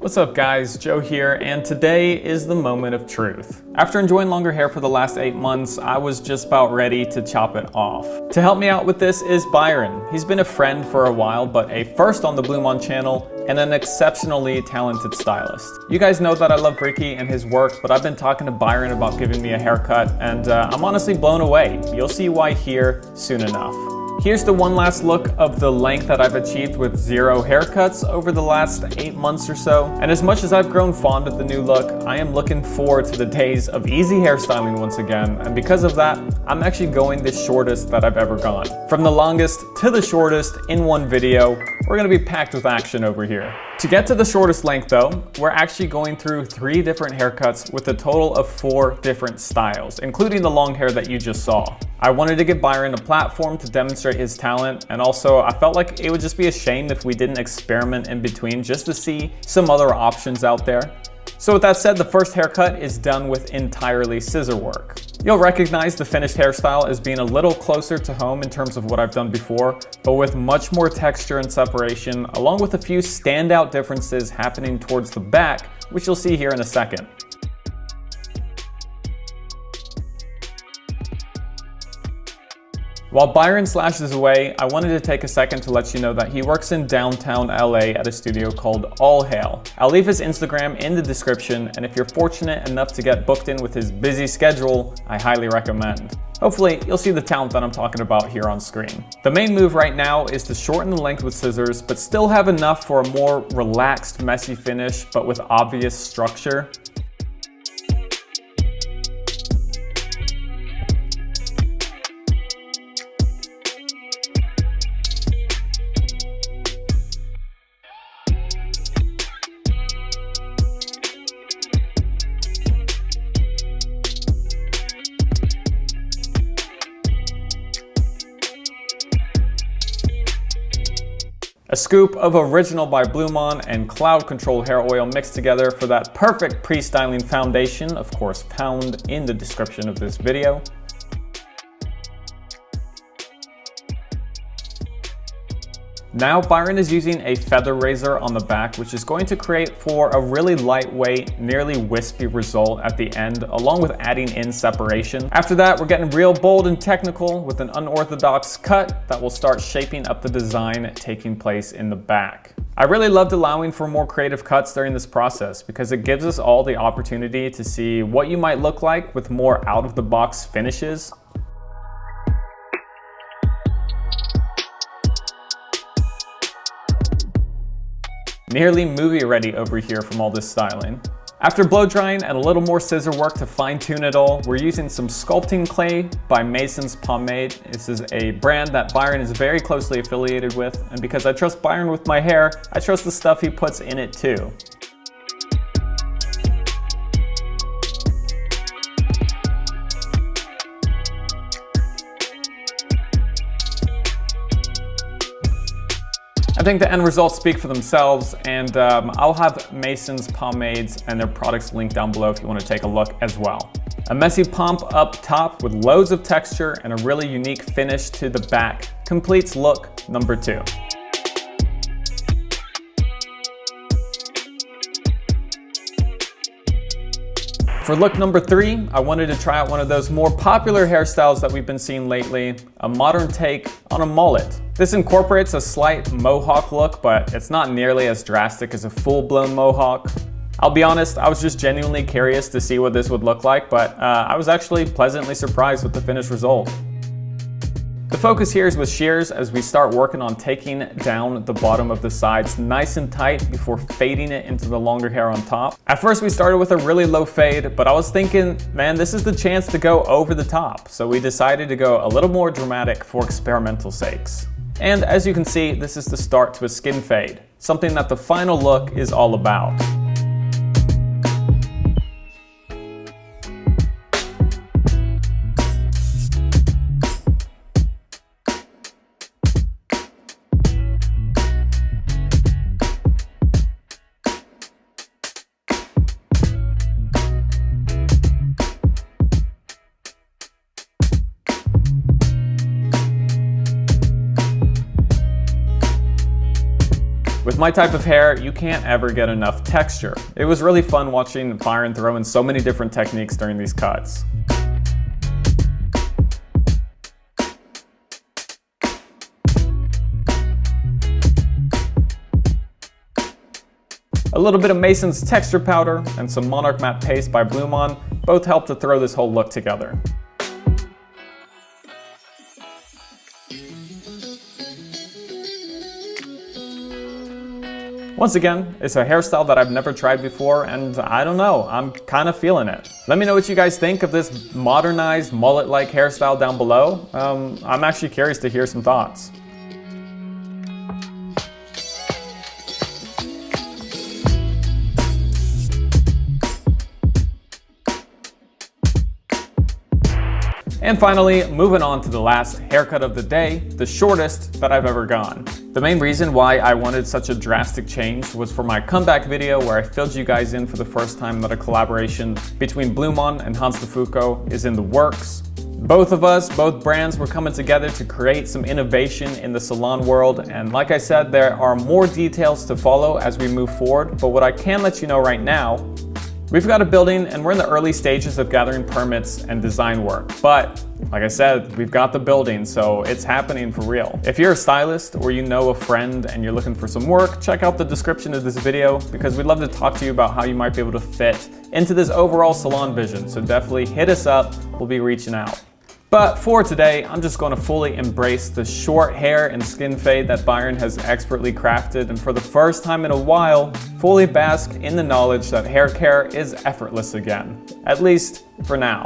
What's up guys, Joe here, and today is the moment of truth. After enjoying longer hair for the last 8 months, I was just about ready to chop it off. To help me out with this is Byron. He's been a friend for a while, but a first on the Bluemon channel and an exceptionally talented stylist. You guys know that I love Ricky and his work, but I've been talking to Byron about giving me a haircut, and I'm honestly blown away. You'll see why here soon enough. Here's the one last look of the length that I've achieved with 0 haircuts over the last 8 months or so. And as much as I've grown fond of the new look, I am looking forward to the days of easy hairstyling once again. And because of that, I'm actually going the shortest that I've ever gone. From the longest to the shortest in one video, we're gonna be packed with action over here. To get to the shortest length though, we're actually going through 3 different haircuts with a total of 4 different styles, including the long hair that you just saw. I wanted to give Byron a platform to demonstrate his talent, and also I felt like it would just be a shame if we didn't experiment in between just to see some other options out there. So with that said, the first haircut is done with entirely scissor work. You'll recognize the finished hairstyle as being a little closer to home in terms of what I've done before, but with much more texture and separation, along with a few standout differences happening towards the back, which you'll see here in a second. While Byron slashes away, I wanted to take a second to let you know that he works in downtown LA at a studio called All Hail. I'll leave his Instagram in the description, and if you're fortunate enough to get booked in with his busy schedule, I highly recommend. Hopefully, you'll see the talent that I'm talking about here on screen. The main move right now is to shorten the length with scissors, but still have enough for a more relaxed, messy finish, but with obvious structure. A scoop of Original by Bluemon and Cloud Control hair oil mixed together for that perfect pre-styling foundation, of course found in the description of this video. Now Byron is using a feather razor on the back, which is going to create for a really lightweight, nearly wispy result at the end, along with adding in separation. After that, we're getting real bold and technical with an unorthodox cut that will start shaping up the design taking place in the back. I really loved allowing for more creative cuts during this process because it gives us all the opportunity to see what you might look like with more out-of-the-box finishes. Nearly movie ready over here from all this styling. After blow drying and a little more scissor work to fine tune it all, we're using some sculpting clay by Mason's Pomade. This is a brand that Byron is very closely affiliated with, and because I trust Byron with my hair, I trust the stuff he puts in it too. I think the end results speak for themselves, and I'll have Mason's pomades and their products linked down below if you want to take a look as well. A messy pomp up top with loads of texture and a really unique finish to the back completes look number 2. For look number 3, I wanted to try out one of those more popular hairstyles that we've been seeing lately, a modern take on a mullet. This incorporates a slight mohawk look, but it's not nearly as drastic as a full-blown mohawk. I'll be honest, I was just genuinely curious to see what this would look like, but I was actually pleasantly surprised with the finished result. The focus here is with shears as we start working on taking down the bottom of the sides nice and tight before fading it into the longer hair on top. At first we started with a really low fade, but I was thinking, man, this is the chance to go over the top. So we decided to go a little more dramatic for experimental sakes. And as you can see, this is the start to a skin fade, something that the final look is all about. With my type of hair, you can't ever get enough texture. It was really fun watching Byron throw in so many different techniques during these cuts. A little bit of Mason's texture powder and some Monarch Matte paste by Blumon both helped to throw this whole look together. Once again, it's a hairstyle that I've never tried before, and I don't know, I'm kind of feeling it. Let me know what you guys think of this modernized mullet-like hairstyle down below. I'm actually curious to hear some thoughts. And finally, moving on to the last haircut of the day, the shortest that I've ever gone. The main reason why I wanted such a drastic change was for my comeback video where I filled you guys in for the first time that a collaboration between Blumon and Hans Defoucault is in the works. Both of us, both brands were coming together to create some innovation in the salon world, and like I said, there are more details to follow as we move forward, but what I can let you know right now, we've got a building and we're in the early stages of gathering permits and design work. But like I said, we've got the building, so it's happening for real. If you're a stylist or you know a friend and you're looking for some work, check out the description of this video because we'd love to talk to you about how you might be able to fit into this overall salon vision. So definitely hit us up, we'll be reaching out. But for today, I'm just going to fully embrace the short hair and skin fade that Byron has expertly crafted, and for the first time in a while, fully bask in the knowledge that hair care is effortless again. At least for now.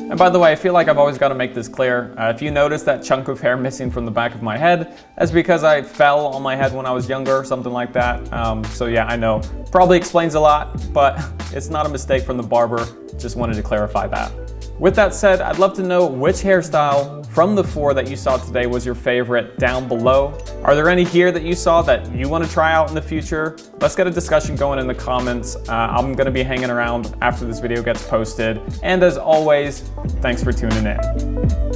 And by the way, I feel like I've always got to make this clear. If you notice that chunk of hair missing from the back of my head, that's because I fell on my head when I was younger, something like that. So yeah, I know, probably explains a lot, but it's not a mistake from the barber. Just wanted to clarify that. With that said, I'd love to know which hairstyle from the 4 that you saw today was your favorite down below. Are there any here that you saw that you want to try out in the future? Let's get a discussion going in the comments. I'm going to be hanging around after this video gets posted. And as always, thanks for tuning in.